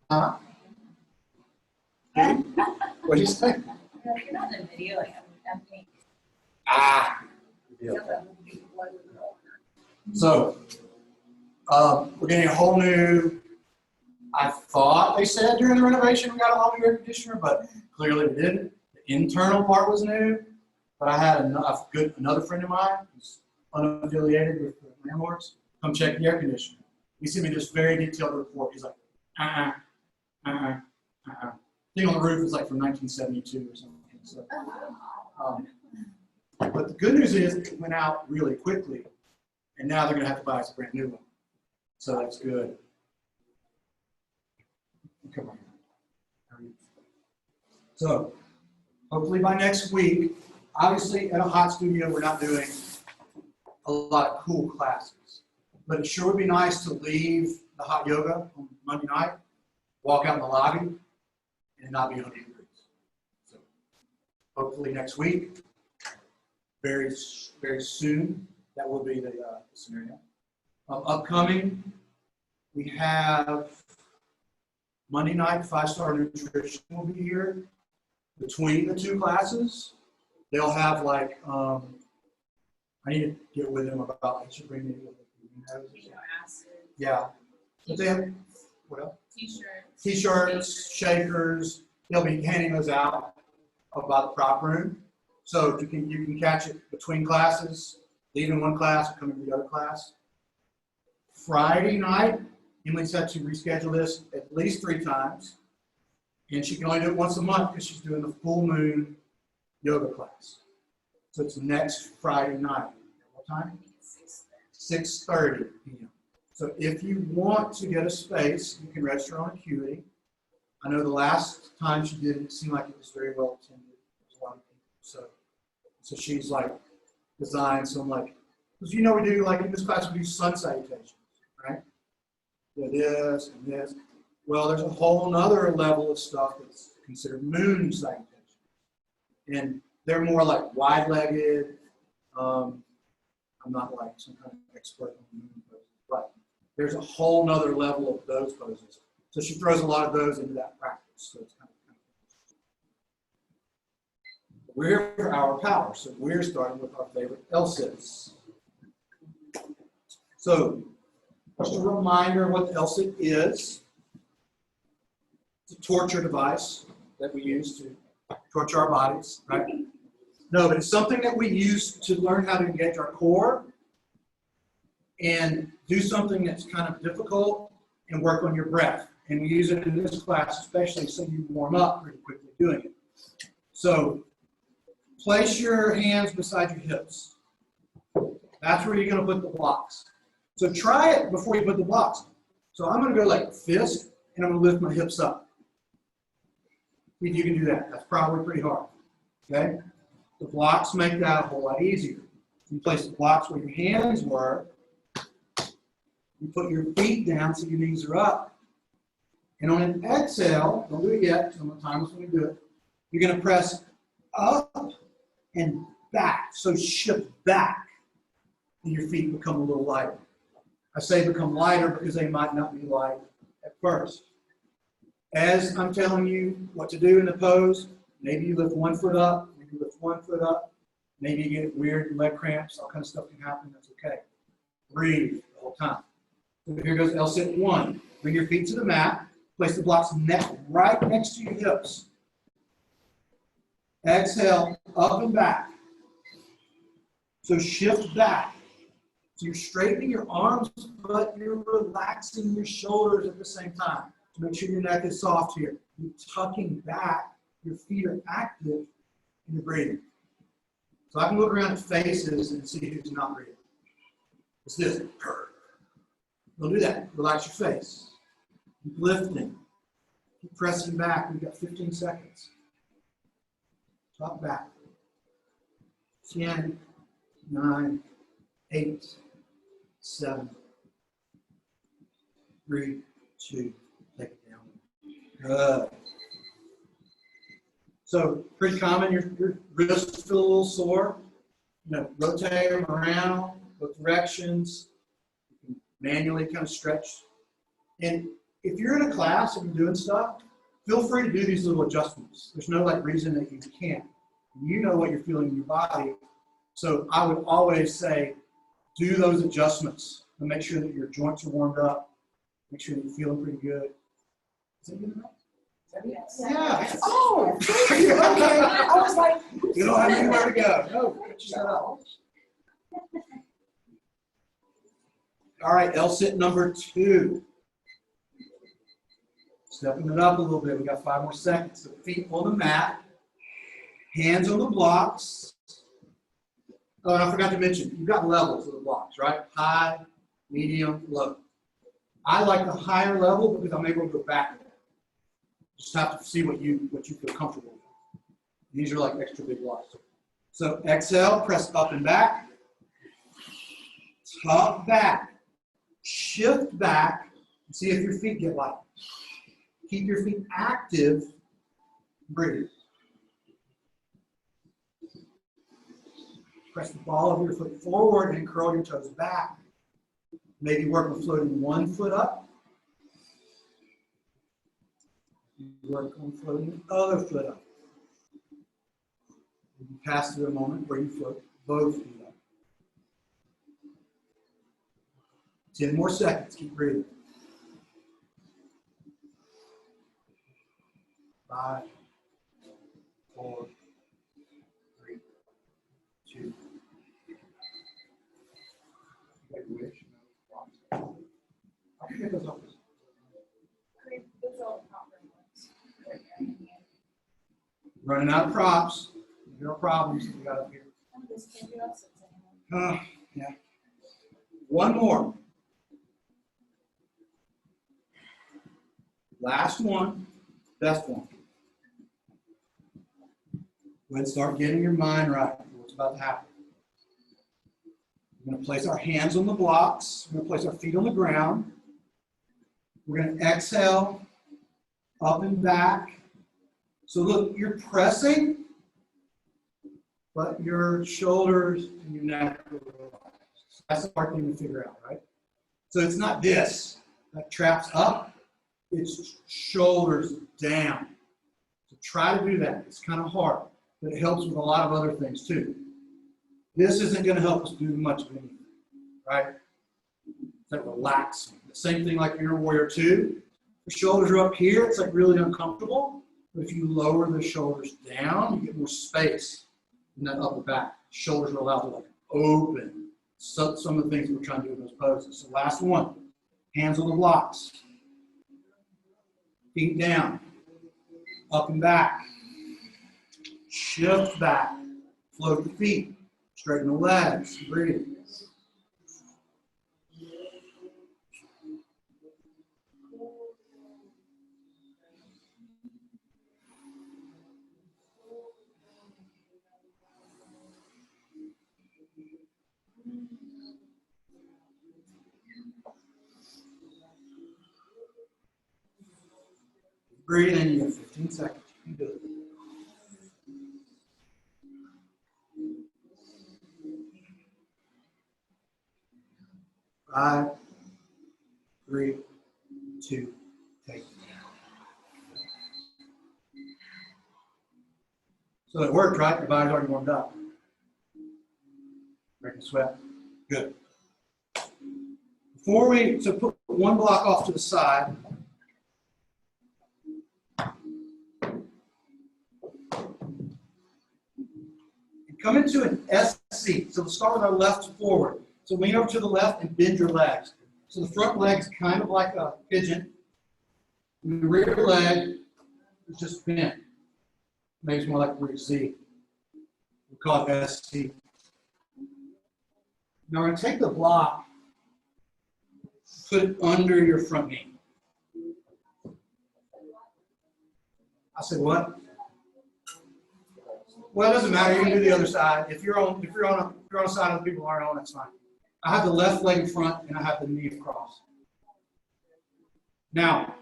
Huh? What did you say? You're not in the video. I'm thinking. Ah. So, we're getting a whole new, I thought they said during the renovation we got a whole new air conditioner, but clearly we didn't. The internal part was new, but I had another friend of mine who's unaffiliated with the landlords come check the air conditioner. He sent me this very detailed report. He's like, thing on the roof is like from 1972 or something. So, but the good news is it went out really quickly, and now they're going to have to buy us a brand new one. So that's good. Come on. So hopefully by next week, obviously at a hot studio we're not doing a lot of cool classes, but it sure would be nice to leave the hot yoga on Monday night, walk out in the lobby, and not be 100 degrees. So hopefully next week, very, very soon, that will be the scenario. Upcoming, we have Monday night, 5-Star Nutrition will be here. Between the two classes, they'll have like, I need to get with them about, I should bring me with yeah. But they have, what else? T-shirts. T-shirts, shakers. They'll be handing those out about the prop room. So you can catch it between classes, leaving one class, coming to the other class. Friday night, Emily's had to reschedule this at least 3 times. And she can only do it once a month because she's doing the full moon yoga class. So it's next Friday night. What time? 6:30 p.m. So if you want to get a space, you can register on Acuity. I know the last time she did it seemed like it was very well attended. There's a lot of people. So she's like designed some like, because you know we do like in this class we do sun salutations, right? This and this. Well, there's a whole other level of stuff that's considered moon salutation. And they're more like wide-legged. I'm not like some kind of expert on moon poses, but there's a whole nother level of those poses. So she throws a lot of those into that practice. So it's kind of we're here for our power. So we're starting with our favorite L-sits. So just a reminder of what the L-sit is. It's a torture device that we use to torture our bodies, right? No, but it's something that we use to learn how to engage our core and do something that's kind of difficult and work on your breath. And we use it in this class especially so you warm up pretty quickly doing it. So place your hands beside your hips. That's where you're going to put the blocks. So try it before you put the blocks. So I'm going to go like fist, and I'm going to lift my hips up. If you can do that, that's probably pretty hard. Okay? The blocks make that a whole lot easier. You place the blocks where your hands were. You put your feet down so your knees are up. And on an exhale, don't do it yet, so I'm going to time us when we do it. You're going to press up and back. So shift back, and your feet become a little lighter. I say become lighter because they might not be light at first. As I'm telling you what to do in the pose, maybe you lift one foot up, maybe you lift one foot up, maybe you get weird leg cramps, all kinds of stuff can happen, that's okay. Breathe the whole time. So here goes L-sit 1. Bring your feet to the mat, place the blocks right next to your hips. Exhale, up and back. So shift back. So you're straightening your arms, but you're relaxing your shoulders at the same time. So make sure your neck is soft here. You're tucking back, your feet are active, and you're breathing. So I can look around at faces and see who's not breathing. It's this. Don't do that. Relax your face. Keep lifting. Keep pressing back. We've got 15 seconds. Drop back. 10, 9, 8, 7, 3, 2, take it down. Good. So pretty common, your wrists feel a little sore. You know, rotate them around, both directions. You can manually kind of stretch. And if you're in a class and you're doing stuff, feel free to do these little adjustments. There's no like reason that you can't. You know what you're feeling in your body. So I would always say, do those adjustments and make sure that your joints are warmed up. Make sure that you're feeling pretty good. Is that good enough? Yes. Yeah. Oh, thank you. Okay. I was like, You don't have anywhere to go. No, get yourself out. All right, L-sit number 2. Stepping it up a little bit. We got 5 more seconds. So feet on the mat, hands on the blocks. Oh, and I forgot to mention, you've got levels of the blocks, right? High, medium, low. I like the higher level because I'm able to go back. Just have to see what you feel comfortable with. These are like extra big blocks. So exhale, press up and back. Tuck back. Shift back. And see if your feet get light. Keep your feet active. Breathe. Press the ball of your foot forward and curl your toes back. Maybe work on floating one foot up. Work on floating the other foot up. You pass through a moment where you float both feet up. 10 more seconds. Keep breathing. 5, 4, 3, 2. I can get those up. Running out of props. No problems we got up here. Yeah. One more. Last one. Best one. Go ahead and start getting your mind right for what's about to happen. We're going to place our hands on the blocks. We're going to place our feet on the ground. We're going to exhale up and back. So look, you're pressing, but your shoulders and your neck are relaxed. That's the hard thing to figure out, right? So it's not this that traps up. It's shoulders down. So try to do that. It's kind of hard, but it helps with a lot of other things too. This isn't going to help us do much of anything, right? It's like relaxing. The same thing like your warrior 2. The shoulders are up here. It's like really uncomfortable. But if you lower the shoulders down, you get more space in that upper back. Shoulders are allowed to like open. So, some of the things we're trying to do in those poses. So last one, hands on the blocks. Feet down, up and back. Shift back, float the feet, straighten the legs, breathe. Breathe in, you have 15 seconds. You can do it. 5, 3, 2, take. So it worked, right? Your body's already warmed up. Breaking sweat. Good. Before we, so put one block off to the side. Come into an SC. So we'll start with our left forward. So lean over to the left and bend your legs. So the front leg is kind of like a pigeon. And the rear leg is just bent. Maybe it's more like a rear Z. We call it SC. Now we're going to take the block, put it under your front knee. I said what? Well, it doesn't matter. You can do the other side. If you're on a side of the people aren't on, that's fine. I have the left leg in front and I have the knee across. Now,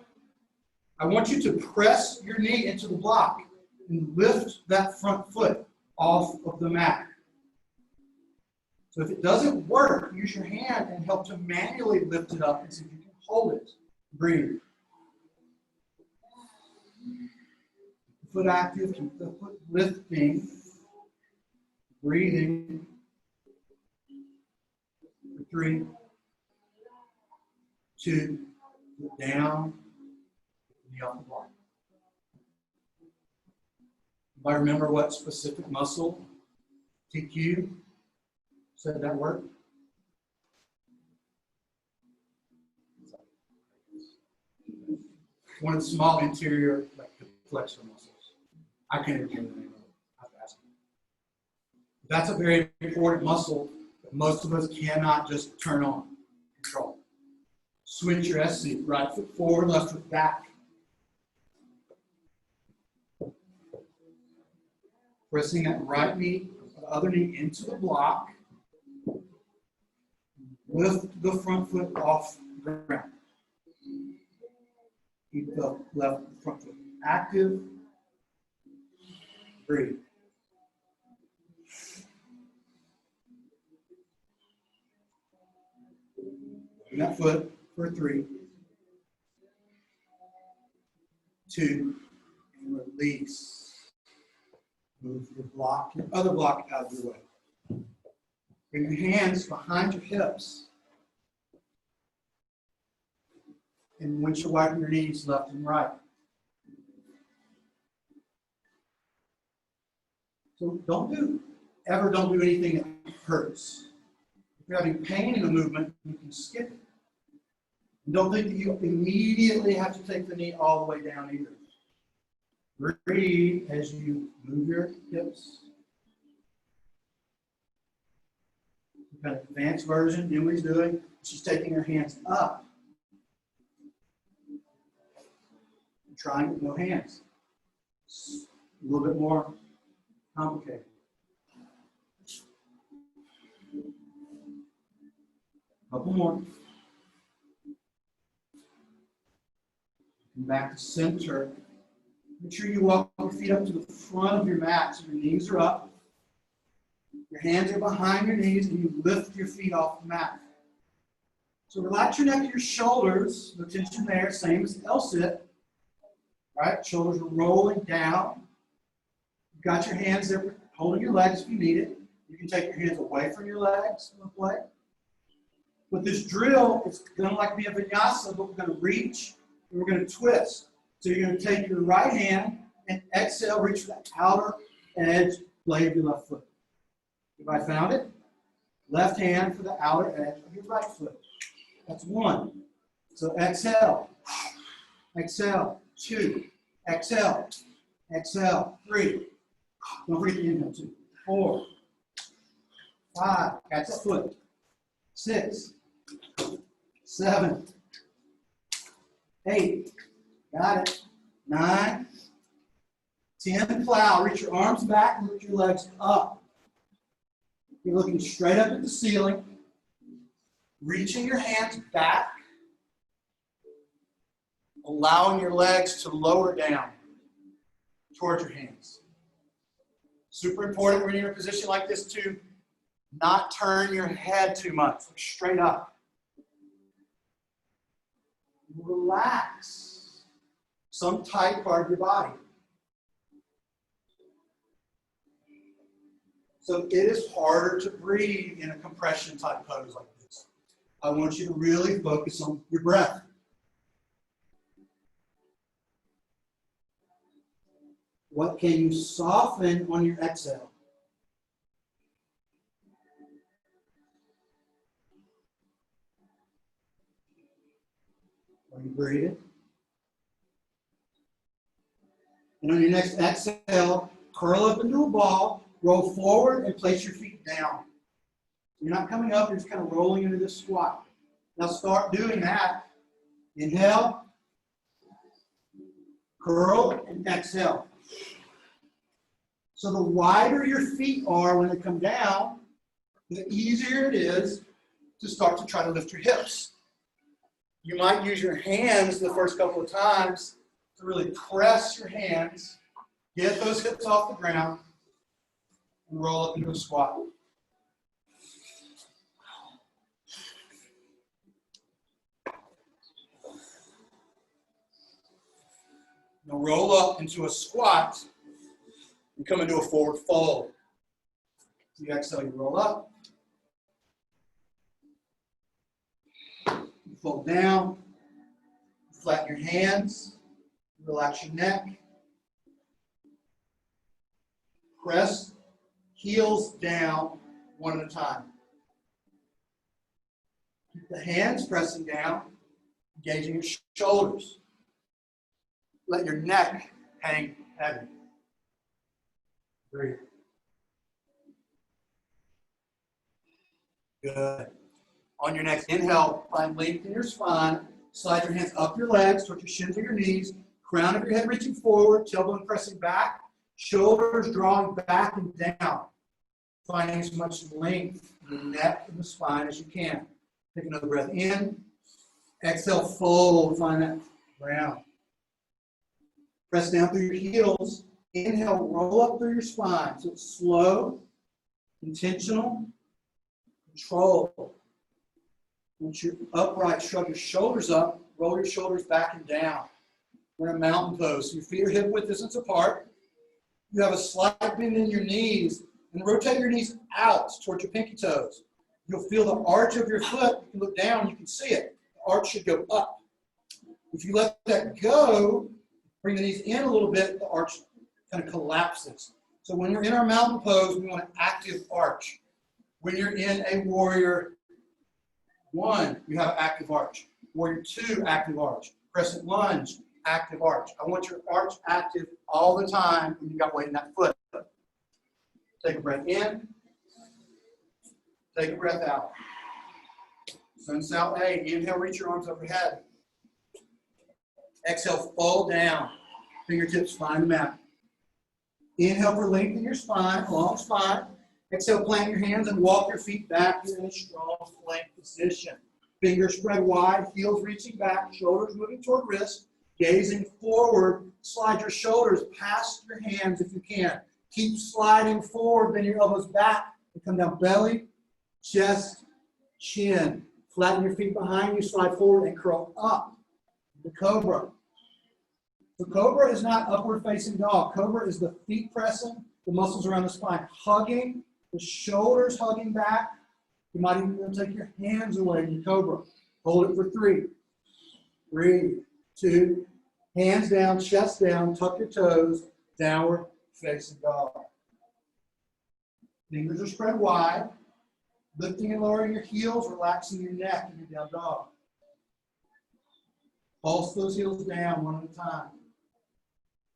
I want you to press your knee into the block and lift that front foot off of the mat. So if it doesn't work, use your hand and help to manually lift it up and see if you can hold it. Breathe. foot active, keep the foot lifting, breathing. For 3, 2, look down, knee off the block. If I remember what specific muscle TQ said that work? One of the small interior like flexor muscles. I can't remember the name of it. I have to ask him. That's a very important muscle that most of us cannot just turn on, control. Switch your SC, right foot forward, left foot back. Pressing that right knee, the other knee into the block. Lift the front foot off the ground. Keep the left front foot active. Breathe. Bring that foot for 3, 2, and release. Move your block, your other block out of your way. Bring your hands behind your hips. And windshield wiper your knees left and right. So don't do anything that hurts. If you're having pain in the movement, you can skip it. And don't think that you immediately have to take the knee all the way down either. Breathe as you move your hips. Kind of advanced version, Emily's doing. She's taking her hands up. Trying with no hands. A little bit more complicated. Couple more. Come back to center. Make sure you walk your feet up to the front of your mat so your knees are up. Your hands are behind your knees and you lift your feet off the mat. So relax your neck and your shoulders. No tension there, same as L-sit. Right? Shoulders are rolling down. You've got your hands there holding your legs if you need it. You can take your hands away from your legs and play. With this drill, it's going to like be a vinyasa, but we're going to reach and we're going to twist. So you're going to take your right hand and exhale, reach for that outer edge blade of your left foot. Everybody found it? Left hand for the outer edge of your right foot. That's 1. So exhale. Exhale. 2. Exhale. Exhale. 3. Don't forget the inhale. 2. 4. 5. Catch that foot. 6. 7. 8. Got it. 9. 10. Plow. Reach your arms back and lift your legs up. You're looking straight up at the ceiling. Reaching your hands back. Allowing your legs to lower down towards your hands. Super important when you're in a position like this to not turn your head too much. Look straight up. Relax some tight part of your body. So it is harder to breathe in a compression type pose like this. I want you to really focus on your breath. What can you soften on your exhale? Are you breathing? And on your next exhale, curl up into a ball, roll forward, and place your feet down. You're not coming up, you're just kind of rolling into this squat. Now start doing that. Inhale, curl, and exhale. So the wider your feet are when they come down, the easier it is to start to try to lift your hips. You might use your hands the first couple of times to really press your hands, get those hips off the ground, and roll up into a squat. Now roll up into a squat and come into a forward fold. You exhale, you roll up. You fold down. Flatten your hands. Relax your neck. Press heels down one at a time. Keep the hands pressing down, engaging your shoulders. Let your neck hang heavy. Breathe. Good. On your next inhale, find length in your spine. Slide your hands up your legs, towards your shins or your knees. Crown of your head reaching forward, tailbone pressing back. Shoulders drawing back and down. Finding as much length in the neck and the spine as you can. Take another breath in. Exhale, fold. Find that round. Press down through your heels. Inhale, roll up through your spine. So it's slow, intentional, control. Once you're upright, shrug your shoulders up, roll your shoulders back and down. We're in a mountain pose. So your feet are hip width distance apart. You have a slight bend in your knees, and rotate your knees out towards your pinky toes. You'll feel the arch of your foot. You can look down, you can see it. The arch should go up. If you let that go, bring the knees in a little bit, the arch kind of collapses. So when you're in our mountain pose, we want an active arch. When you're in a warrior 1, you have active arch. Warrior 2, active arch. Crescent lunge, active arch. I want your arch active all the time when you got weight in that foot. Take a breath in. Take a breath out. Sun South A. Inhale, reach your arms overhead. Exhale, fold down. Fingertips find the mat. Inhale for length in your spine, long spine. Exhale, plant your hands and walk your feet back. You're in a strong plank position. Fingers spread wide, heels reaching back, shoulders moving toward wrist, gazing forward. Slide your shoulders past your hands if you can. Keep sliding forward, bend your elbows back, and come down belly, chest, chin. Flatten your feet behind you, slide forward, and curl up. The Cobra. The Cobra is not upward facing dog. Cobra is the feet pressing, the muscles around the spine hugging, the shoulders hugging back. You might even be able to take your hands away in your Cobra. Hold it for 3. Breathe. 2. Hands down, chest down, tuck your toes, downward facing dog. Fingers are spread wide. Lifting and lowering your heels, relaxing your neck in your down dog. Pulse those heels down one at a time.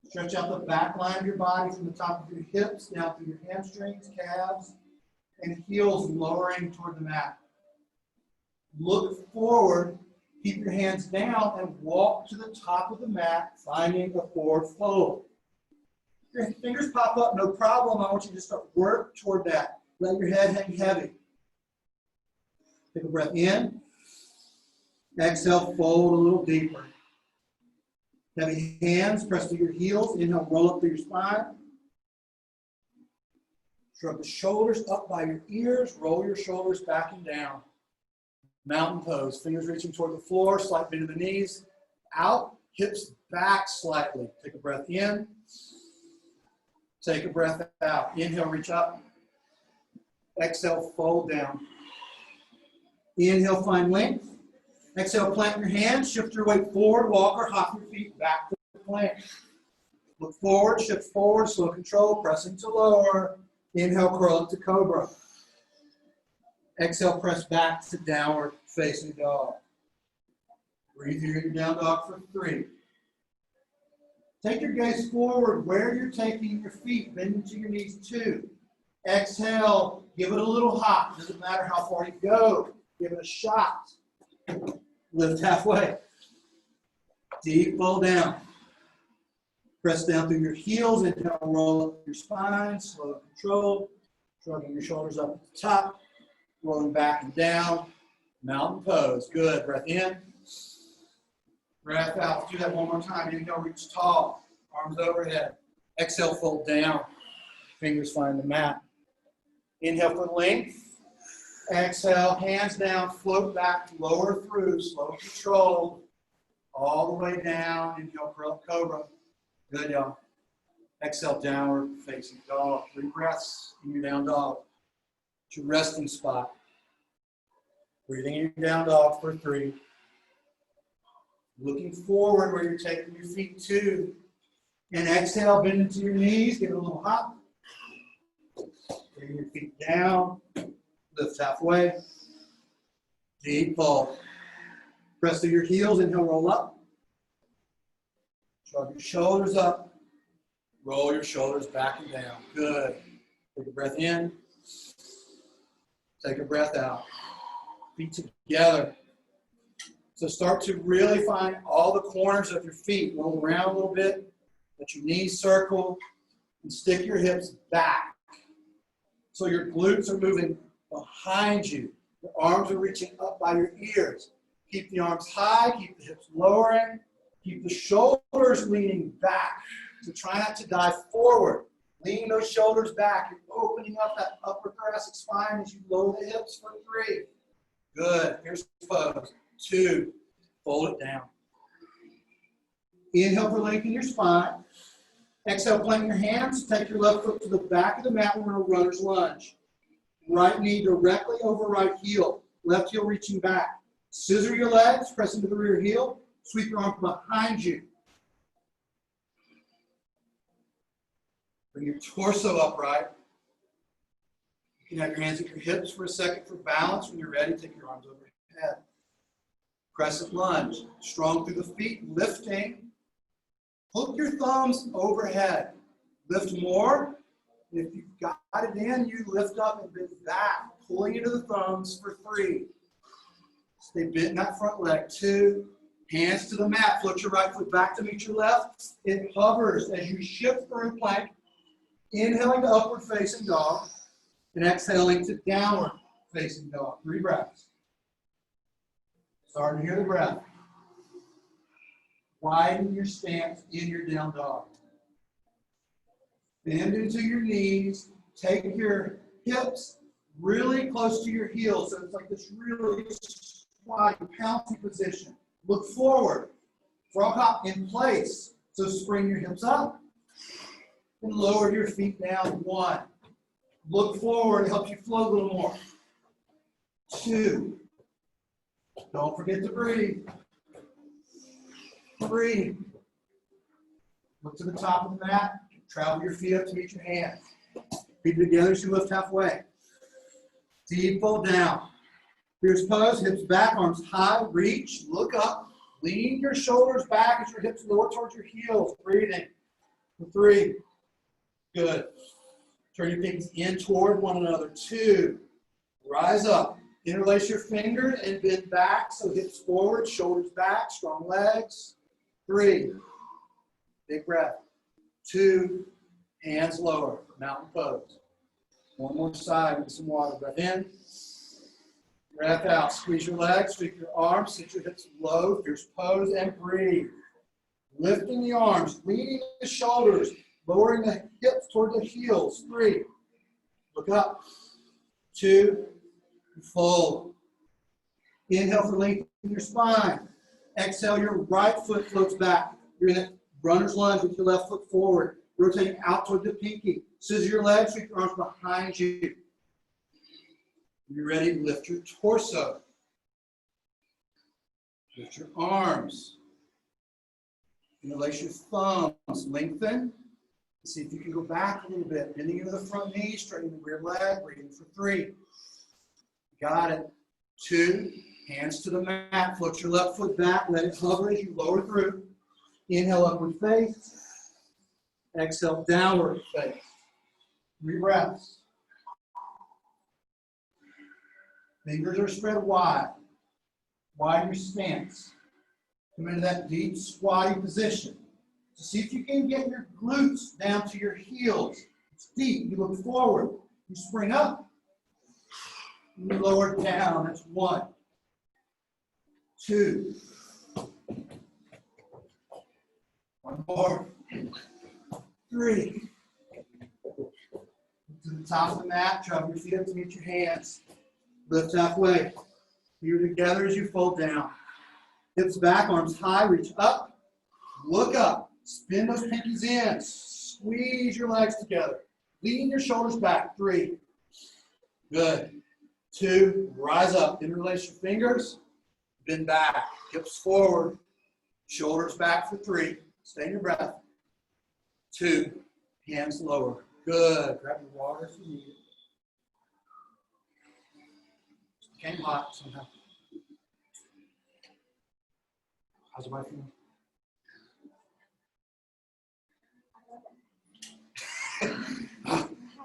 Stretch out the back line of your body from the top of your hips down through your hamstrings, calves, and heels lowering toward the mat. Look forward, keep your hands down, and walk to the top of the mat, finding a forward fold. Your fingers pop up, no problem. I want you to start work toward that. Let your head hang heavy. Take a breath in. Exhale, fold a little deeper. Heavy hands, press to your heels. Inhale, roll up through your spine. Shrug the shoulders up by your ears. Roll your shoulders back and down. Mountain pose. Fingers reaching toward the floor. Slight bend in the knees. Out. Hips back slightly. Take a breath in. Take a breath out. Inhale, reach up. Exhale, fold down. Inhale, find length. Exhale, plant your hands. Shift your weight forward. Walk or hop your feet back to the plank. Look forward, shift forward, slow control, pressing to lower. Inhale, curl up to Cobra. Exhale, press back to downward facing dog. Breathe here in your down dog for 3. Take your gaze forward where you're taking your feet, bending to your knees 2. Exhale, give it a little hop. Doesn't matter how far you go. Give it a shot. Lift halfway. Deep, fold down. Press down through your heels. Inhale, roll up your spine. Slow control. Shrugging your shoulders up at the top. Rolling back and down. Mountain pose. Good. Breath in. Breath out. Let's do that one more time. Inhale, reach tall. Arms overhead. Exhale, fold down. Fingers find the mat. Inhale for length. Exhale, hands down, float back, lower through, slow control, all the way down. Inhale, curl up Cobra. Good, y'all. Exhale, downward facing dog. 3 breaths in your down dog. It's your resting spot. Breathing in your down dog for 3. Looking forward where you're taking your feet to. And exhale, bend into your knees, give it a little hop. Bring your feet down, lift halfway. Deep fold. Press through your heels, inhale, roll up. Shrug your shoulders up. Roll your shoulders back and down. Good. Take a breath in. Take a breath out. Feet together. So start to really find all the corners of your feet. Roll around a little bit. Let your knees circle. And stick your hips back. So your glutes are moving behind you. Your arms are reaching up by your ears. Keep the arms high. Keep the hips lowering. Keep the shoulders leaning back. So try not to dive forward. Lean those shoulders back. You're opening up that upper thoracic spine as you lower the hips for 3. Good. Here's the pose. 2. Fold it down. Inhale for lengthen your spine. Exhale, plant your hands. Take your left foot to the back of the mat. We're going to runner's lunge. Right knee directly over right heel. Left heel reaching back. Scissor your legs. Press into the rear heel. Sweep your arms behind you. Bring your torso upright. You can have your hands at your hips for a second for balance. When you're ready, take your arms over your head. Crescent lunge. Strong through the feet, lifting. Hook your thumbs overhead. Lift more. If you've got it in, you lift up and bend back, pulling into the thumbs for 3. Stay bent in that front leg. 2. Hands to the mat. Float your right foot back to meet your left. It hovers as you shift through plank. Inhaling to upward facing dog. And exhaling to downward facing dog. 3 breaths. Starting to hear the breath. Widen your stance in your down dog. Bend into your knees. Take your hips really close to your heels. So it's like this really squatty, pouncey position. Look forward. Frog hop in place. So spring your hips up and lower your feet down. 1. Look forward. It helps you flow a little more. 2. Don't forget to breathe. 3. Look to the top of the mat. Travel your feet up to meet your hands. Feet together as you lift halfway. Deep fold down. Fierce pose, hips back, arms high, reach, look up. Lean your shoulders back as your hips lower towards your heels. Breathing. For 3. Good. Turn your feet in toward one another. 2. Rise up. Interlace your fingers and bend back. So hips forward, shoulders back, strong legs. 3. Big breath. 2. Hands lower. Mountain pose. One more side with some water. Breath in. Breath out. Squeeze your legs, sweep your arms, sit your hips low, fierce pose, and breathe. Lifting the arms, leaning the shoulders, lowering the hips toward the heels. 3. Look up. 2. Fold. Inhale for length in your spine. Exhale, your right foot floats back. You're in a runner's lunge with your left foot forward. Rotating out toward the pinky. Scissor your legs, sweep your arms behind you. When you're ready, lift your torso. Lift your arms. Interlace your thumbs. Lengthen. See if you can go back a little bit. Bending into the front knee, straightening the rear leg. Breathing for 3. Got it. 2. Hands to the mat. Float your left foot back. Let it hover as you lower through. Inhale, upward face. Exhale, downward face. 3 breaths. Fingers are spread wide. Widen your stance. Come into that deep squatty position. So see if you can get your glutes down to your heels. It's deep. You look forward. You spring up. You lower it down. That's 1. 2. 1 more. 3. To the top of the mat. Travel your feet up to meet your hands. Lift halfway. You're together as you fold down. Hips back, arms high, reach up. Look up. Spin those pinkies in. Squeeze your legs together. Lean your shoulders back. 3. Good. 2. Rise up. Interlace your fingers. Bend back. Hips forward. Shoulders back for 3. Stay in your breath. 2. Hands lower. Good. Grab your water if you need it. Became hot somehow. How's your wife feeling?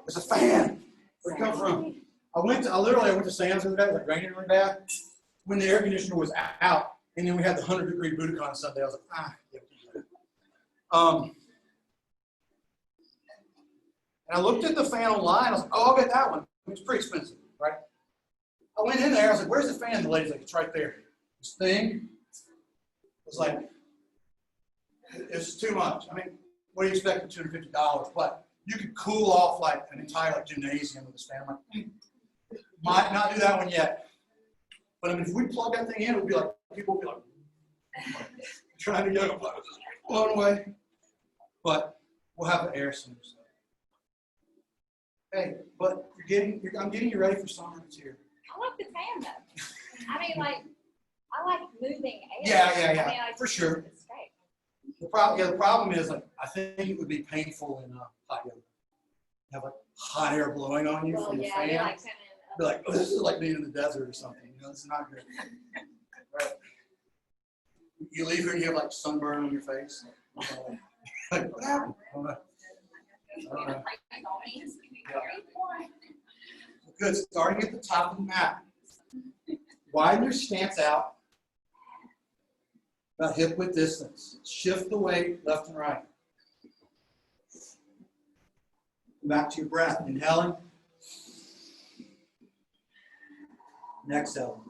There's a fan. Where'd it come from? I went to Sam's the other day, like raining really bad, when the air conditioner was out, and then we had the 100-degree Budokan Sunday. I was like, yeah. And I looked at the fan online. I was like, oh, I'll get that one. It's pretty expensive, right? I went in there. I was like, where's the fan? The lady's like, it's right there. This thing was like, it's too much. I mean, what do you expect for $250? But you could cool off like an entire gymnasium with this fan. I'm like, might not do that one yet. But I mean, if we plug that thing in, it would be like, people would be like, trying to yoga, blown away. But we'll have the air soon. So. Hey, but I'm getting you ready for summer. It's here. I like the fan though. I mean, like, I like moving air. Yeah, I mean, like, for sure. It's great. The problem is, like, I think it would be painful in hot yoga. Have like hot air blowing on you from the fan. You're like sitting Be like, oh, this is like being in the desert or something. You know, this is not good. Right? You leave here and you have like sunburn on your face. Like, what happened? I don't know. Yeah. Good. Starting at the top of the mat. Widen your stance out about hip width distance. Shift the weight left and right. Back to your breath. Inhaling. And exhaling.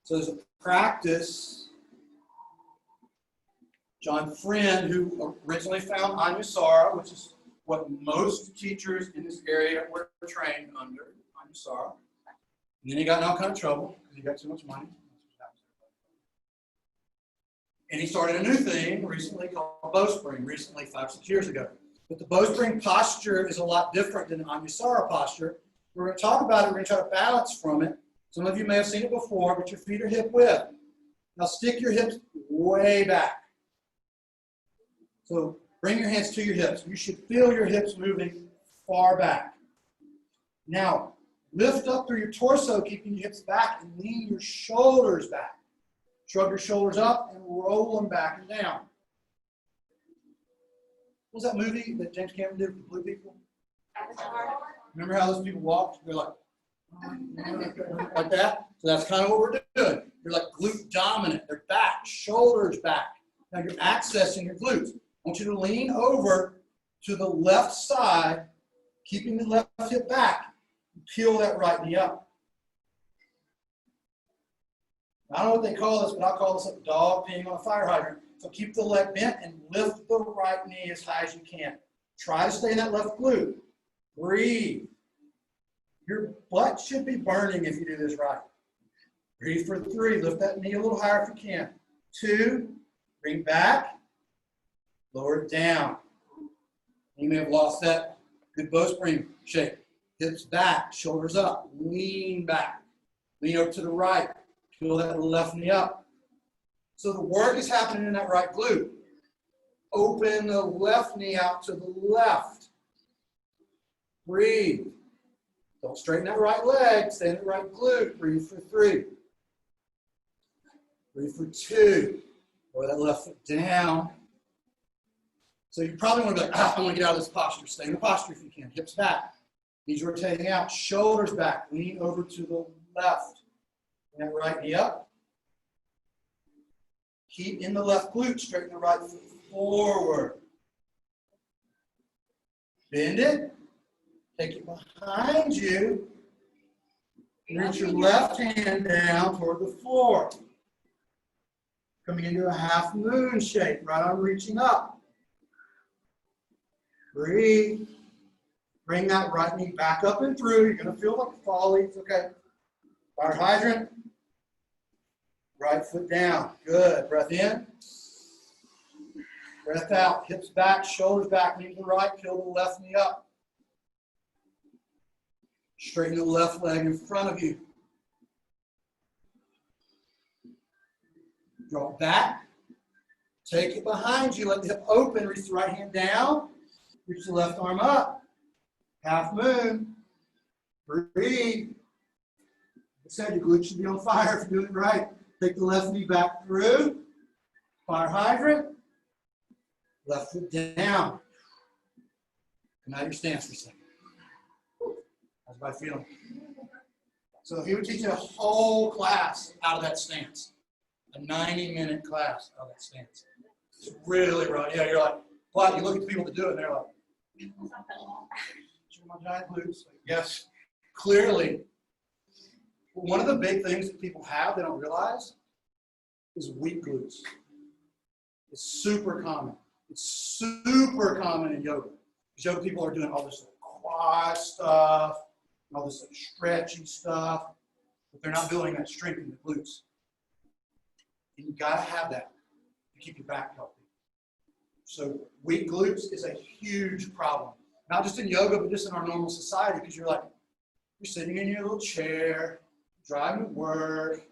So there's a practice. John Friend, who originally found Anusara, which is what most teachers in this area were trained under, Anusara. And then he got in all kind of trouble because he got too much money. And he started a new thing recently called bowspring, recently 5-6 years ago. But the bowspring posture is a lot different than Anusara posture. We're going to talk about it. We're going to try to balance from it. Some of you may have seen it before, but your feet are hip width. Now stick your hips way back. So bring your hands to your hips. You should feel your hips moving far back. Now, lift up through your torso, keeping your hips back, and lean your shoulders back. Shrug your shoulders up and roll them back and down. What was that movie that James Cameron did with the blue people? Remember how those people walked? They're like that. So that's kind of what we're doing. You're like glute dominant. They're back, shoulders back. Now you're accessing your glutes. I want you to lean over to the left side, keeping the left hip back. Peel that right knee up. I don't know what they call this, but I'll call this a dog peeing on a fire hydrant. So keep the leg bent and lift the right knee as high as you can. Try to stay in that left glute. Breathe. Your butt should be burning if you do this right. Breathe for 3. Lift that knee a little higher if you can. 2. Bring back. Lower it down. You may have lost that good bowspring shape. Hips back, shoulders up, lean back. Lean over to the right. Peel that left knee up. So the work is happening in that right glute. Open the left knee out to the left. Breathe. Don't straighten that right leg. Stay in the right glute. Breathe for 3. Breathe for 2. Lower that left foot down. So you probably want to be like, I want to get out of this posture. Stay in the posture if you can. Hips back. Knees rotating out. Shoulders back. Lean over to the left. Bring that right knee up. Keep in the left glute. Straighten the right foot forward. Bend it. Take it behind you. Reach your left hand down toward the floor. Coming into a half moon shape. Right arm reaching up. Breathe. Bring that right knee back up and through. You're going to feel like a fall. It's okay. Fire hydrant. Right foot down. Good. Breath in. Breath out, hips back, shoulders back, knee to the right, peel the left knee up. Straighten the left leg in front of you. Draw it back. Take it behind you. Let the hip open. Reach the right hand down. Reach the left arm up. Half moon. Breathe. Like I said, your glutes should be on fire if you're doing it right. Take the left knee back through. Fire hydrant. Left foot down. Come out of your stance for a second. How's my feeling? So if you would teach a whole class out of that stance, a 90-minute class out of that stance, it's really right. Yeah, you're like, but you look at the people that do it, and they're like, show my giant glutes. Yes, clearly. One of the big things that people have they don't realize is weak glutes. It's super common. It's super common in yoga. Because yoga people are doing all this quad stuff, all this stretchy stuff, but they're not building that strength in the glutes. And you gotta have that to keep your back healthy. So weak glutes is a huge problem. Not just in yoga, but just in our normal society, because you're sitting in your little chair, driving to work,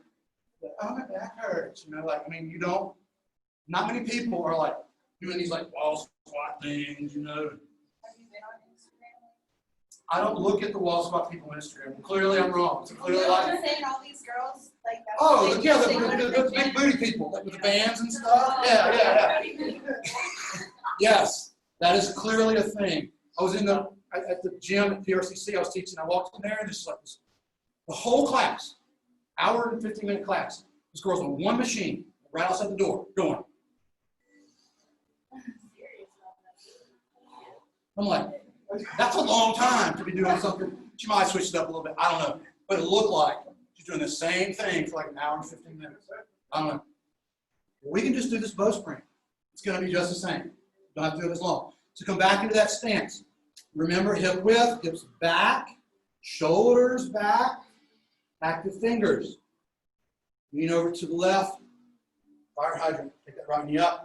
like, oh, my back hurts. Not many people are like doing these like wall squat things, I don't look at the wall squat people on Instagram. Clearly I'm wrong. So clearly You're saying all these girls like that. oh, yeah, the big booty people, like with the bands and stuff. Yeah. Yes, that is clearly a thing. I was at the gym at PRCC, I was teaching, I walked in there, and this is like this, the whole class, hour and 15-minute class, this girl's on one machine, right outside the door, going. I'm like, that's a long time to be doing something. She might switch it up a little bit, I don't know. But it looked like she's doing the same thing for like an hour and 15 minutes. I don't know. We can just do this bowspring. It's going to be just the same. Don't have to do it as long. So come back into that stance. Remember, hip width, hips back, shoulders back, active fingers. Lean over to the left, fire hydrant. Take that right knee up.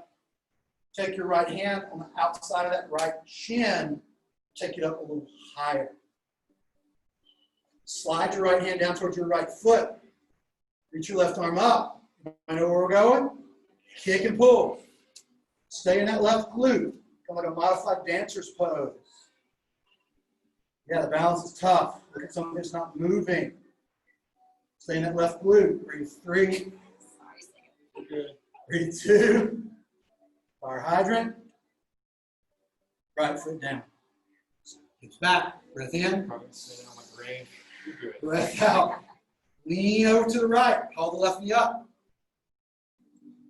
Take your right hand on the outside of that right shin. Take it up a little higher. Slide your right hand down towards your right foot. Reach your left arm up. I know where we're going. Kick and pull. Stay in that left glute. Kind of like a modified dancer's pose. Yeah, the balance is tough. Look at something that's not moving. Stay in that left glute. Breathe 3. Breathe 2. Fire hydrant. Right foot down. Hips back. Breath in. Breath out. Lean over to the right. Haul the left knee up.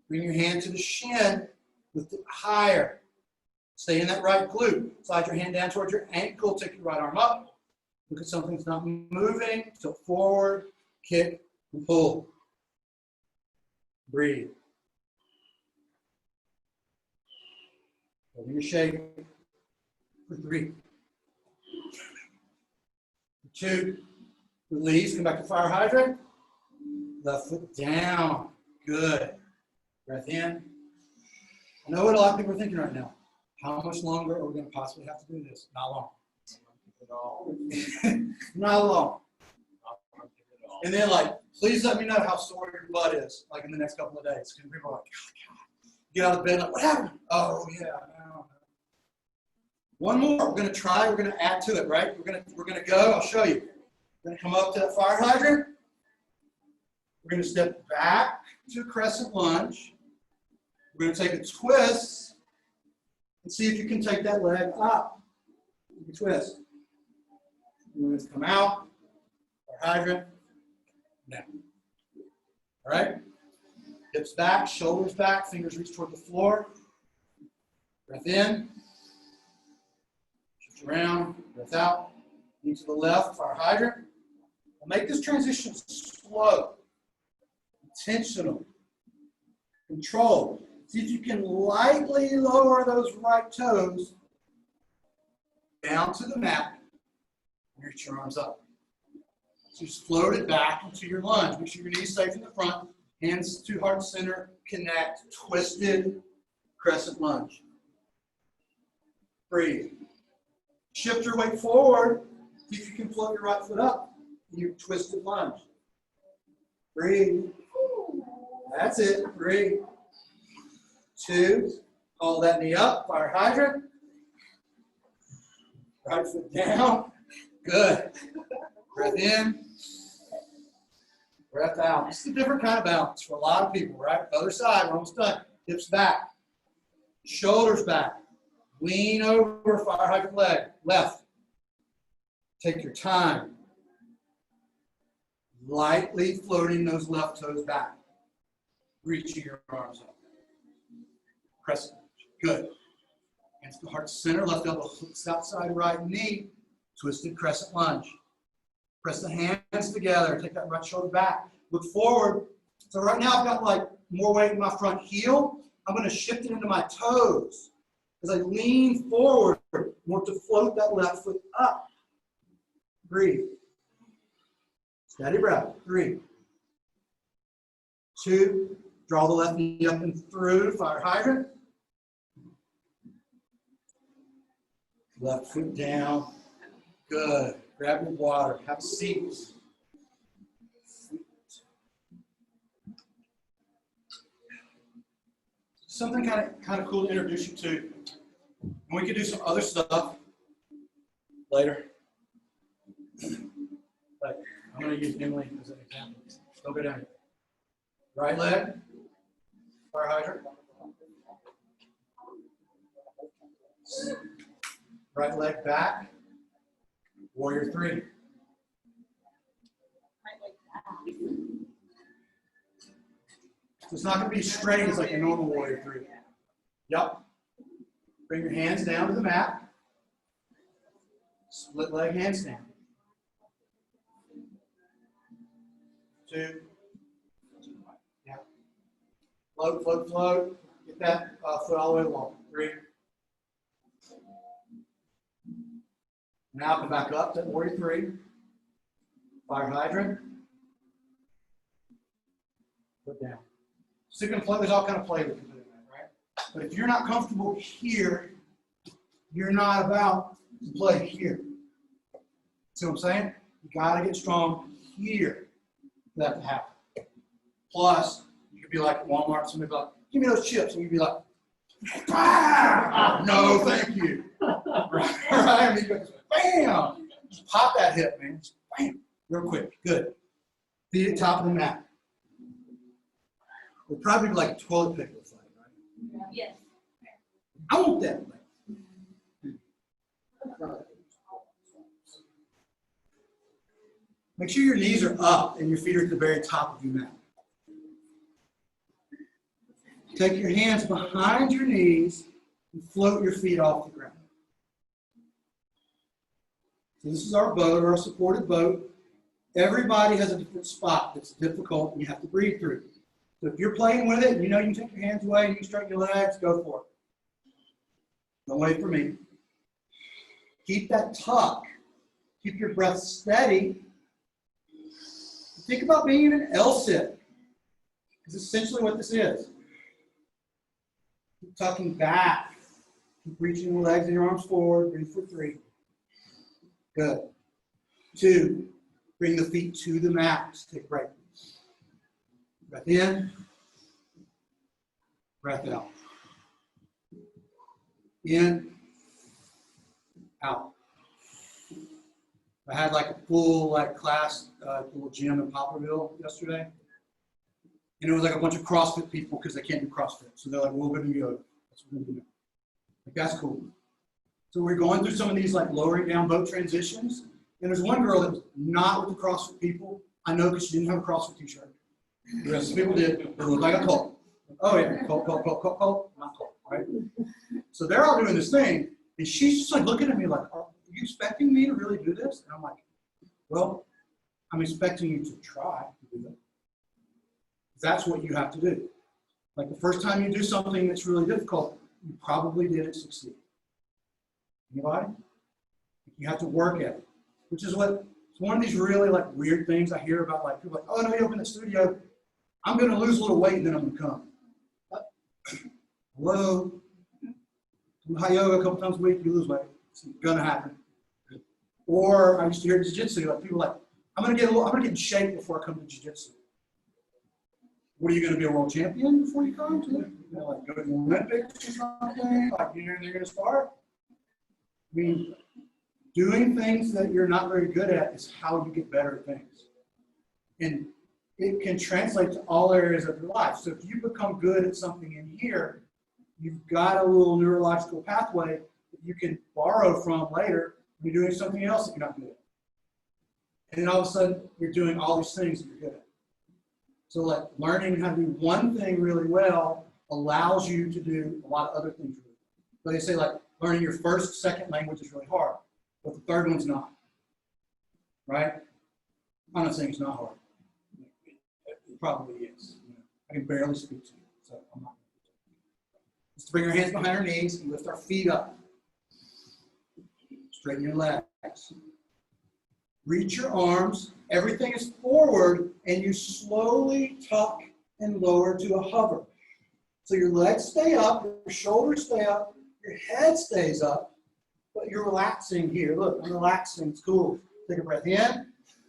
Bring your hand to the shin. Lift it higher. Stay in that right glute. Slide your hand down towards your ankle. Take your right arm up. Look at something that's not moving. Tilt forward. Kick and pull. Breathe. Hold your shape. For 3. For 2. Release. Come back to fire hydrant. Left foot down. Good. Breath in. I know what a lot of people are thinking right now. How much longer are we going to possibly have to do this? Not long. Not long. And then, please let me know how sore your butt is, in the next couple of days. Because people are like, God. Get out of bed, what happened? Oh, yeah, I know. One more. We're going to try. We're going to add to it, right? We're going to go. I'll show you. We're going to come up to that fire hydrant. We're going to step back to a crescent lunge. We're going to take a twist and see if you can take that leg up. Take a twist. We're going to come out, fire hydrant, down. All right? Hips back, shoulders back, fingers reach toward the floor. Breath in. Shift around, breath out. Knee to the left, fire hydrant. We'll make this transition slow, intentional, controlled. See if you can lightly lower those right toes down to the mat. Reach your arms up. So just float it back into your lunge. Make sure your knees safe in the front. Hands to heart center. Connect. Twisted crescent lunge. Breathe. Shift your weight forward. See if you can float your right foot up. You twisted lunge. Breathe. That's it. Breathe. 2. Hold that knee up. Fire hydrant. Right foot down. Good. Breath in. Breath out. This is a different kind of balance for a lot of people, right? Other side, we're almost done. Hips back. Shoulders back. Lean over, fire hydrant leg. Left. Take your time. Lightly floating those left toes back. Reaching your arms up. Crescent lunge. Good. Hands to heart center. Left elbow hooks outside right knee. Twisted crescent lunge. Press the hands together. Take that right shoulder back. Look forward. So right now I've got like more weight in my front heel. I'm going to shift it into my toes. As I lean forward, I want to float that left foot up. Breathe. Steady breath. 3, 2. Draw the left knee up and through. Fire hydrant. Left foot down. Good. Grab your water. Have a seat. Something kind of cool to introduce you to. And we could do some other stuff later. But I'm going to use Emily as an example. Don't go down here. Right leg. Fire hydrant. Right leg back. Warrior 3. So it's not going to be straight as like a normal warrior 3. Yep. Bring your hands down to the mat. Split leg handstand. 2. Yeah. Float, float, float. Get that foot all the way along. 3. Now come back up to warrior 3. Fire hydrant. Put down. So you can play, there's all kind of play we can do that, right? But if you're not comfortable here, you're not about to play here. See what I'm saying? You gotta get strong here for that to happen. Plus, you could be like at Walmart, somebody be like, give me those chips, and you'd be like, ah, no, thank you. Right? And you go, bam! Just pop that hip, man. Just bam! Real quick. Good. Feet at top of the mat. We'll probably be like a toilet paper fight, right? Yes. I want that. Make sure your knees are up and your feet are at the very top of your mat. Take your hands behind your knees and float your feet off the ground. So this is our boat, our supported boat. Everybody has a different spot that's difficult and you have to breathe through. So if you're playing with it and you know you can take your hands away and you can straighten your legs, go for it. Don't wait for me. Keep that tuck. Keep your breath steady. Think about being in an L-sit. It's essentially what this is. Keep tucking back. Keep reaching the legs and your arms forward. Breathe for 3. Good. 2. Bring the feet to the mat. Just take a break. Breath in. Breath out. In. Out. I had like a full class at the little gym in Poplarville yesterday. And it was like a bunch of CrossFit people because they can't do CrossFit. So they're like, we'll go do yoga. That's what we're going to do. Like, that's cool. So we're going through some of these like lowering down boat transitions. And there's one girl that was not with the CrossFit people. I know because she didn't have a CrossFit t-shirt. The rest of the people did. It looked like a cult. Oh yeah, cult, not cult, right? So they're all doing this thing. And she's just like looking at me like, are you expecting me to really do this? And I'm like, well, I'm expecting you to try to do that. That's what you have to do. Like the first time you do something that's really difficult, you probably didn't succeed. Anybody? You have to work at it, which is what, it's one of these really like weird things I hear about, like people like, oh, no, you open the studio, I'm going to lose a little weight and then I'm going to come. Hello? do hot yoga a couple times a week, you lose weight. It's gonna happen. Or I used to hear jiu-jitsu, like people like, I'm gonna get in shape before I come to jiu-jitsu. What are you gonna be, a world champion before you come to it? You know, like go to the Olympics or something, like you're gonna start? I mean, doing things that you're not very good at is how you get better at things. And it can translate to all areas of your life. So if you become good at something in here, you've got a little neurological pathway that you can borrow from later when you're doing something else that you're not good at. And then all of a sudden, you're doing all these things that you're good at. So like learning how to do one thing really well allows you to do a lot of other things really well. But they say like learning your first, second language is really hard, but the third one's not. Right? I'm not saying it's not hard. It probably is. You know, I can barely speak to you, so I'm not. Just bring our hands behind our knees and lift our feet up. Straighten your legs. Reach your arms. Everything is forward, and you slowly tuck and lower to a hover. So your legs stay up, your shoulders stay up, your head stays up, but you're relaxing here. Look, I'm relaxing. It's cool. Take a breath in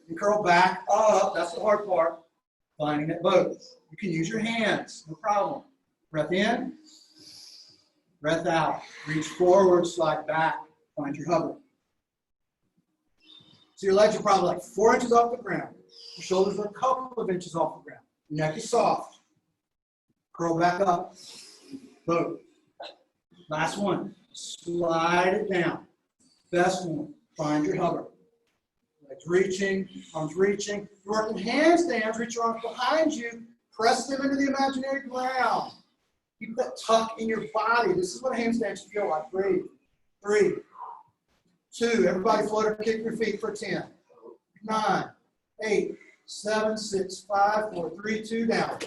and curl back up. That's the hard part. Finding it both. You can use your hands, no problem. Breath in, breath out. Reach forward, slide back, find your hover. So your legs are probably like 4 inches off the ground. Your shoulders are a couple of inches off the ground. Your neck is soft. Curl back up. Boom. Last one. Slide it down. Best one. Find your hover. Legs reaching, arms reaching. You're working handstands. Reach your arms behind you. Press them into the imaginary ground. Keep that tuck in your body. This is what handstands feel like. Breathe. 3, 2. Everybody float or kick your feet for 10. 9, 8, 7, 6, 5, 4, 3, 2. Down.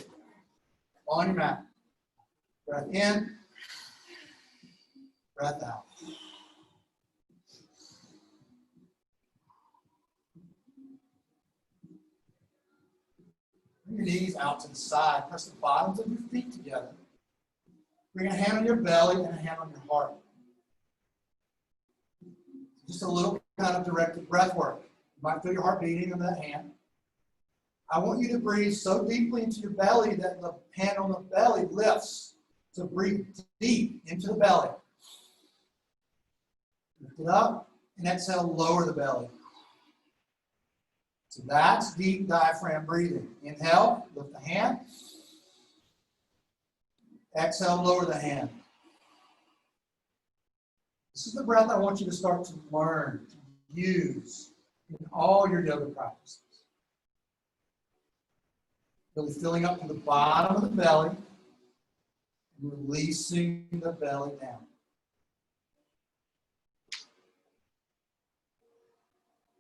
On your mat. Breath in. Breath out. Bring your knees out to the side. Press the bottoms of your feet together. Bring a hand on your belly and a hand on your heart. Just a little kind of directed breath work. You might feel your heart beating on that hand. I want you to breathe so deeply into your belly that the hand on the belly lifts. So breathe deep into the belly. Lift it up and exhale, lower the belly. So that's deep diaphragm breathing. Inhale, lift the hand. Exhale, lower the hand. This is the breath I want you to start to learn, to use in all your yoga practices. Really filling up to the bottom of the belly and releasing the belly down.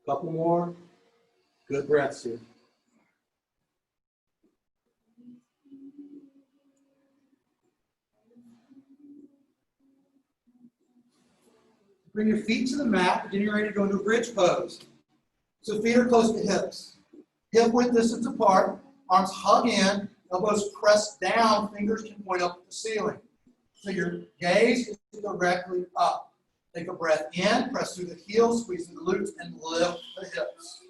Couple more good breaths here. Bring your feet to the mat, getting ready to go into a bridge pose. So feet are close to hips. Hip width distance apart, arms hug in, elbows press down, fingers can point up at the ceiling. So your gaze is directly up. Take a breath in, press through the heels, squeeze through the glutes, and lift the hips.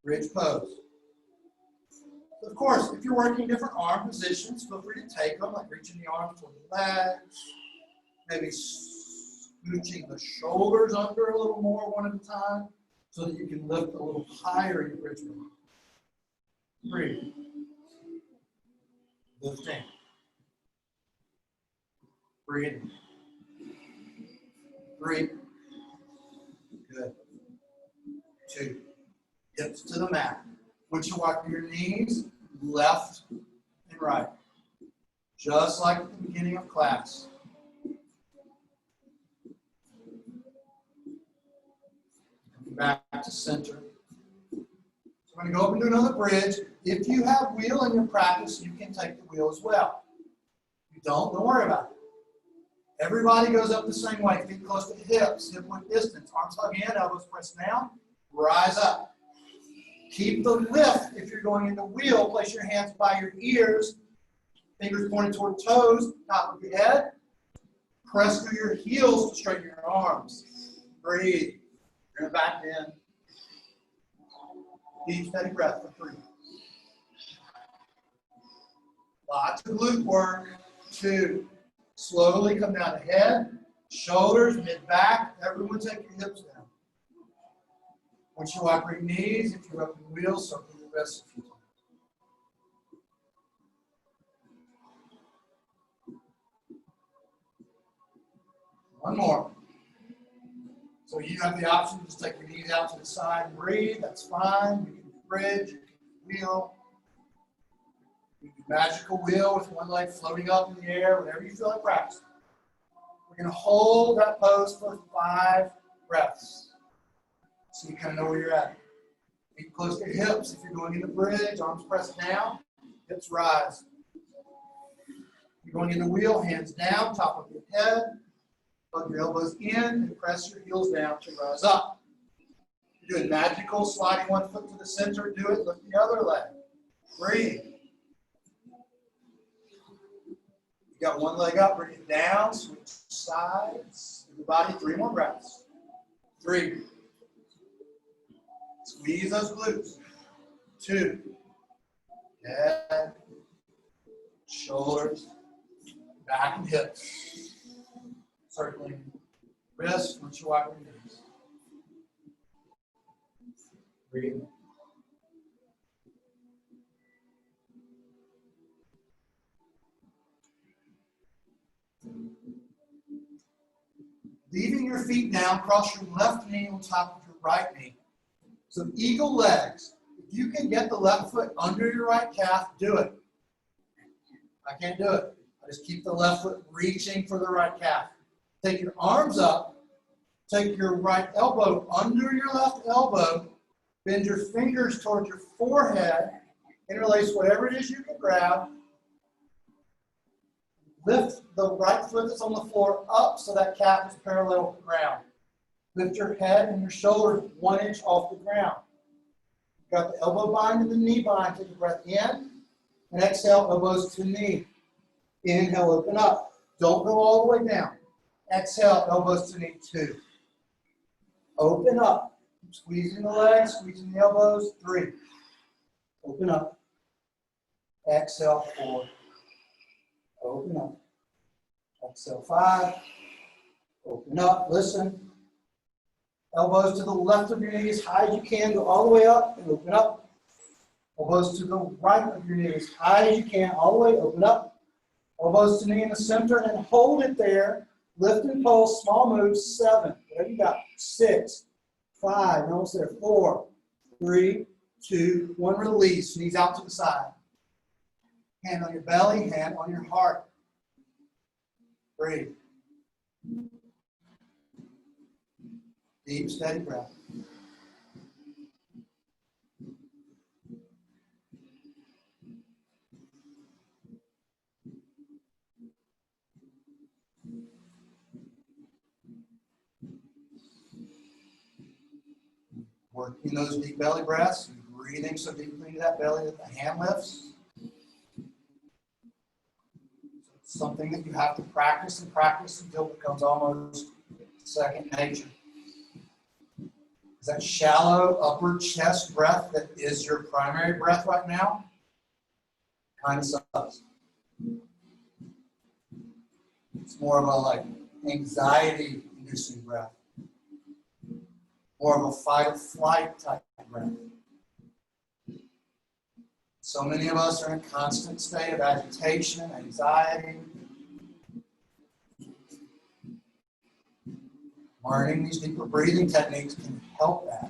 Bridge pose. Of course, if you're working different arm positions, feel free to take them, like reaching the arms toward the legs, maybe scooching the shoulders under a little more one at a time so that you can lift a little higher in your bridge pose. Breathe. Lifting. Breathing. Breathe. Good. 2. Hips to the mat. Once you walk your knees, left and right. Just like at the beginning of class. Back to center. So we're going to go up and do another bridge. If you have wheel in your practice, you can take the wheel as well. If you don't worry about it. Everybody goes up the same way. Feet close to hips, hip width distance. Arms hug in, elbows press down. Rise up. Keep the lift if you're going into wheel. Place your hands by your ears. Fingers pointed toward toes, top of your head. Press through your heels to straighten your arms. Breathe. You're going to back in. Deep, steady breath for 3. Lots of glute work. 2. Slowly come down the head, shoulders, mid-back. Everyone take your hips down. Once you wipe your knees, if you're up in wheels, circle your wrists a few times. One more. So you have the option to just take your knees out to the side and breathe. That's fine. You can bridge, you can wheel. You can magical wheel with one leg floating up in the air, whatever you feel like practicing. We're going to hold that pose for 5 breaths. So you kind of know where you're at. Feet close to your hips. If you're going in the bridge, arms pressed down, hips rise. You're going in the wheel, hands down, top of your head. Plug your elbows in and press your heels down to rise up. You're doing magical, sliding one foot to the center. Do it. Lift the other leg. Breathe. You got one leg up. Bring it down. Switch sides. Give the body 3 more breaths. 3. Squeeze those glutes. 2. Head. Shoulders. Back and hips. Circling wrists, once you wipe your knees. Breathe. Leaving your feet down, cross your left knee on top of your right knee. So eagle legs. If you can get the left foot under your right calf, do it. I can't do it. I just keep the left foot reaching for the right calf. Take your arms up, take your right elbow under your left elbow, bend your fingers towards your forehead, interlace whatever it is you can grab. Lift the right foot that's on the floor up so that calf is parallel with the ground. Lift your head and your shoulders 1 inch off the ground. You've got the elbow bind and the knee bind. Take a breath in and exhale, elbows to knee. Inhale, open up. Don't go all the way down. Exhale, elbows to knee 2. Open up. Squeezing the legs, squeezing the elbows 3. Open up. Exhale 4. Open up. Exhale 5. Open up. Listen. Elbows to the left of your knee as high as you can. Go all the way up and open up. Elbows to the right of your knee as high as you can. All the way. Open up. Elbows to knee in the center and hold it there. Lift and pulse, small moves, 7. Whatever you got. 6, 5, almost there. 4, 3, 2, 1. Release. Knees out to the side. Hand on your belly, hand on your heart. Breathe. Deep, steady breath. Working those deep belly breaths, breathing so deeply into that belly that the hand lifts. It's something that you have to practice and practice until it becomes almost second nature. Is that shallow upper chest breath that is your primary breath right now? Kind of sucks. It's more of a like anxiety-inducing breath. More of a fight or flight type of breath. So many of us are in a constant state of agitation, anxiety. Learning these deeper breathing techniques can help that.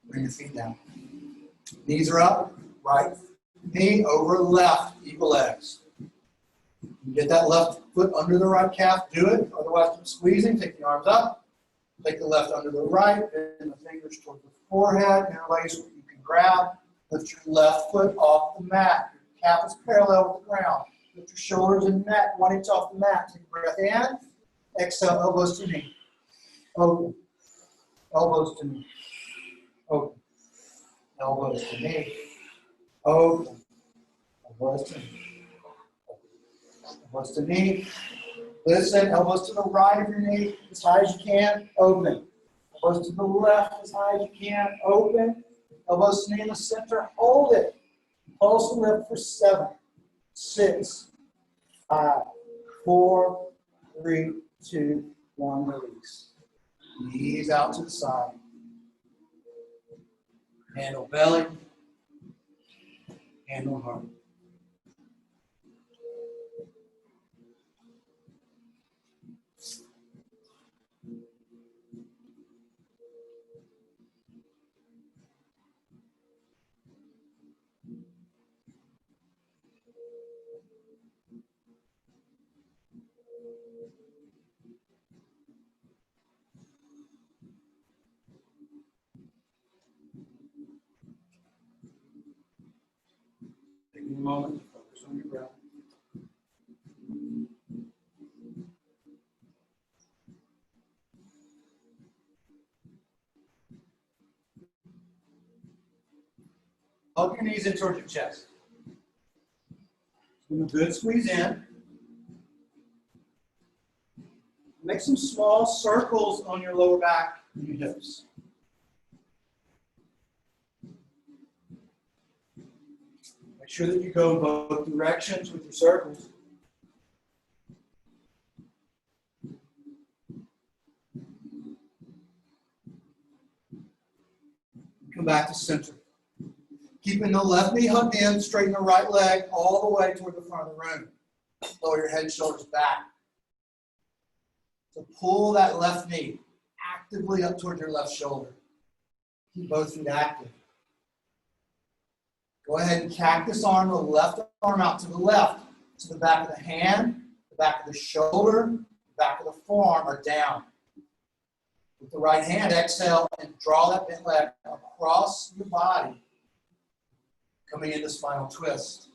Bring your feet down. Knees are up, right knee over left, eagle legs. You get that left foot under the right calf, do it. Otherwise, keep squeezing, take the arms up. Take the left under the right, bend the fingers toward the forehead, interlace what you can grab. Lift your left foot off the mat. Your calf is parallel with the ground. Lift your shoulders and neck 1 inch off the mat. Take a breath in. Exhale, elbows to knee. Open. Elbows to knee. Open. Elbows to knee. Open. Elbows to knee. Open. Elbows to knee. Listen, elbows to the right of your knee, as high as you can, open. Elbows to the left, as high as you can, open. Elbows to knee in the center, hold it. Pulse the lip for 7, 6, 5, 4, 3, 2, 1, release. Knees out to the side. Handle belly. Handle heart. Taking a moment to focus on your breath. Hug your knees in towards your chest. Give a good squeeze in. Make some small circles on your lower back and your hips. Make sure that you go in both directions with your circles. Come back to center. Keeping the left knee hugged in, straighten the right leg all the way toward the front of the room. Lower your head and shoulders back. So pull that left knee actively up toward your left shoulder. Keep both feet active. Go ahead and cactus arm the left arm out to the left. To the back of the hand, the back of the shoulder, the back of the forearm are down. With the right hand, exhale and draw that bent leg across your body, coming into spinal twist.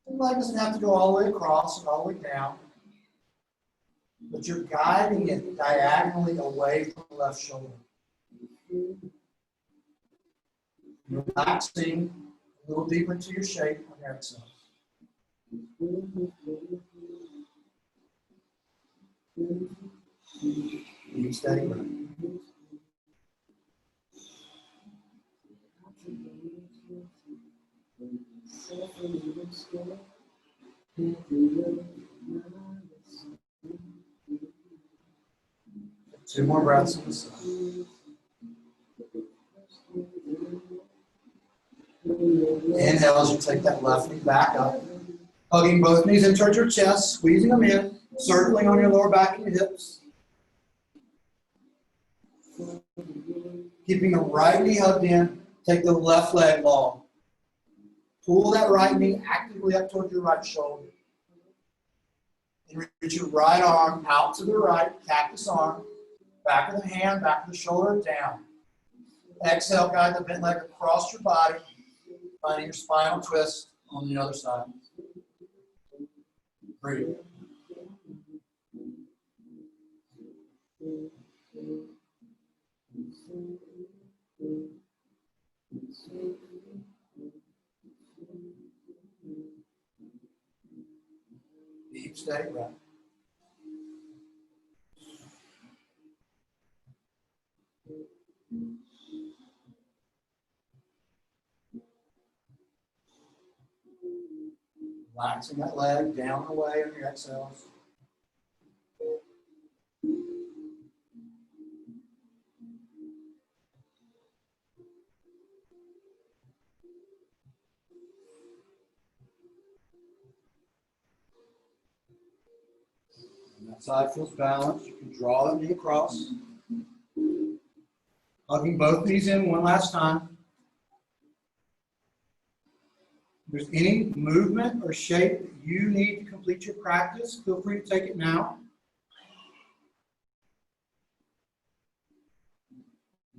The leg doesn't have to go all the way across and all the way down, but you're guiding it diagonally away from the left shoulder. Relaxing a little deeper into your shape on your exhale. Deep, steady breath. Two more breaths on the side. Inhale as you take that left knee back up. Hugging both knees in towards your chest, squeezing them in, circling on your lower back and your hips. Keeping the right knee hugged in, take the left leg long. Pull that right knee actively up towards your right shoulder. And reach your right arm out to the right, cactus arm, back of the hand, back of the shoulder, down. Exhale, guide the bent leg across your body, finding your spinal twist on the other side. Breathe. Deep, steady breath. Relaxing that leg down and away on your exhales. When that side feels balanced, you can draw that knee across. Hugging both knees in one last time. If there's any movement or shape that you need to complete your practice, feel free to take it now.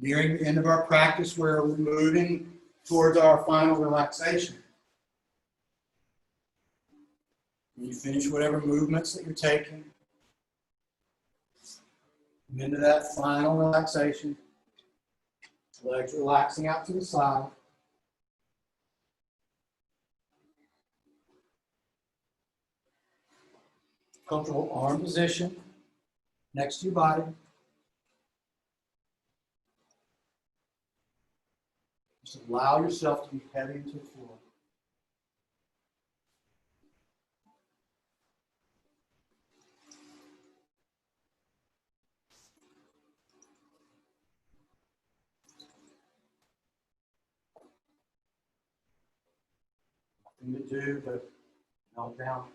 Nearing the end of our practice, where we're moving towards our final relaxation. When you finish whatever movements that you're taking, and into that final relaxation, legs relaxing out to the side. Comfortable arm position next to your body. Just allow yourself to be heavy to the floor. Nothing to do but melt down.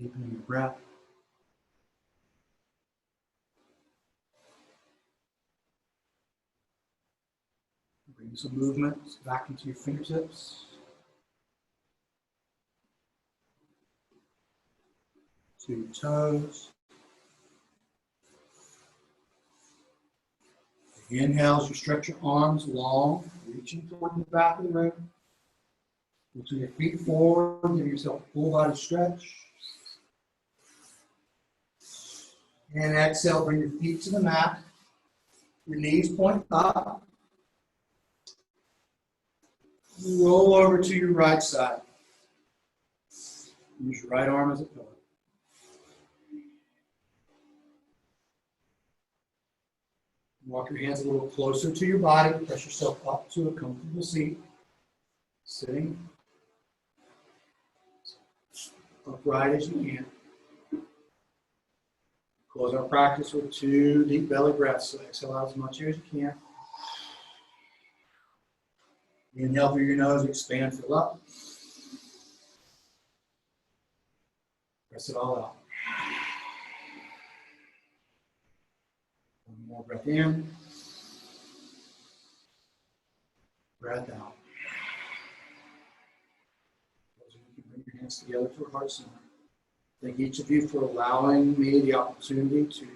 Deepening your breath. Bring some movement back into your fingertips. To your toes. Inhales, you stretch your arms long, reaching toward the back of the room. Pull your feet forward, give yourself a full body stretch. And exhale, bring your feet to the mat. Your knees point up. Roll over to your right side. Use your right arm as a pillow. Walk your hands a little closer to your body. Press yourself up to a comfortable seat. Sitting upright as you can. Close our practice with 2 deep belly breaths. So exhale out as much air as you can. Inhale through your nose, expand, fill up. Press it all out. One more breath in. Breath out. You can bring your hands together for heart center. Thank each of you for allowing me the opportunity to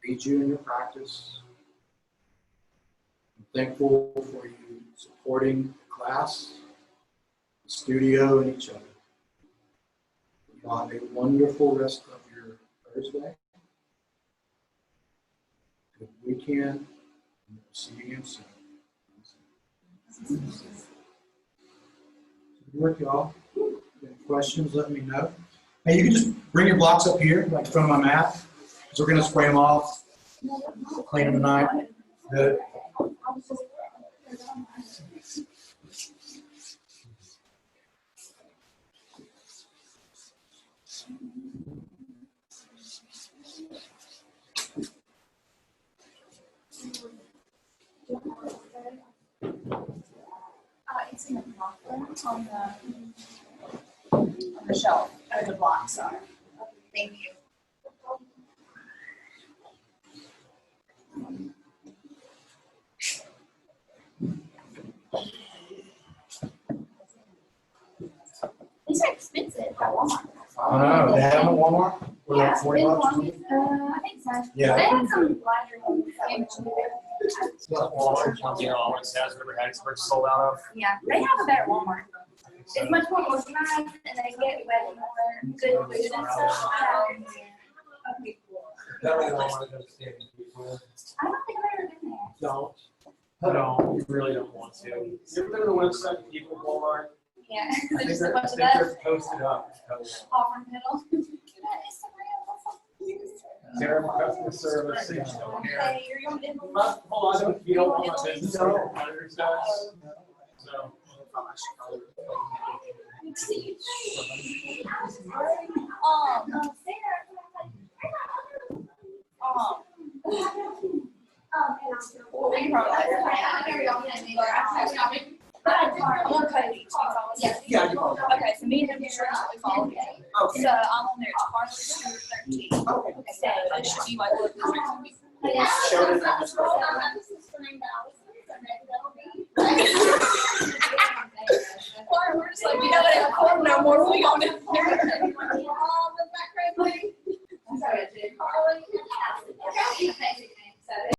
lead you in your practice. I'm thankful for you supporting class, the studio, and each other. Y'all have a wonderful rest of your Thursday. Good weekend. And we'll see you again soon. Good work, y'all. Any questions, let me know. Hey, you can just bring your blocks up here, like in front of my mat, because we're going to spray them off, clean them tonight. Good. It's in the locker on the shelf, or the blocks are. Thank you. These are expensive at Walmart. I don't know. They have them at Walmart? Were they Yeah, $40? I think so. Yeah. They have some larger ones. You know, always has whatever Hattiesburg sold out of. Yeah, they have a better Walmart. It's much more organized and they get way more good food and stuff. Okay, cool. That really don't want to go stand people. I don't think I've ever been there. Don't. No, you really don't want to. You ever been to the website, people Walmart? Yeah, I there's think just a they're, bunch of that. they're posted up. Auburn Middle. That is so real. Terrible customer service. They just don't care. Hey, you're going to Hold on, you don't want my business or your competitors does. So. Yeah, okay, so me and him just recently followed me. Okay. So I'm on there, it's Harley 13. Okay. So it should be like, look, Showed it on the Or we're just like, we don't have a corn no more.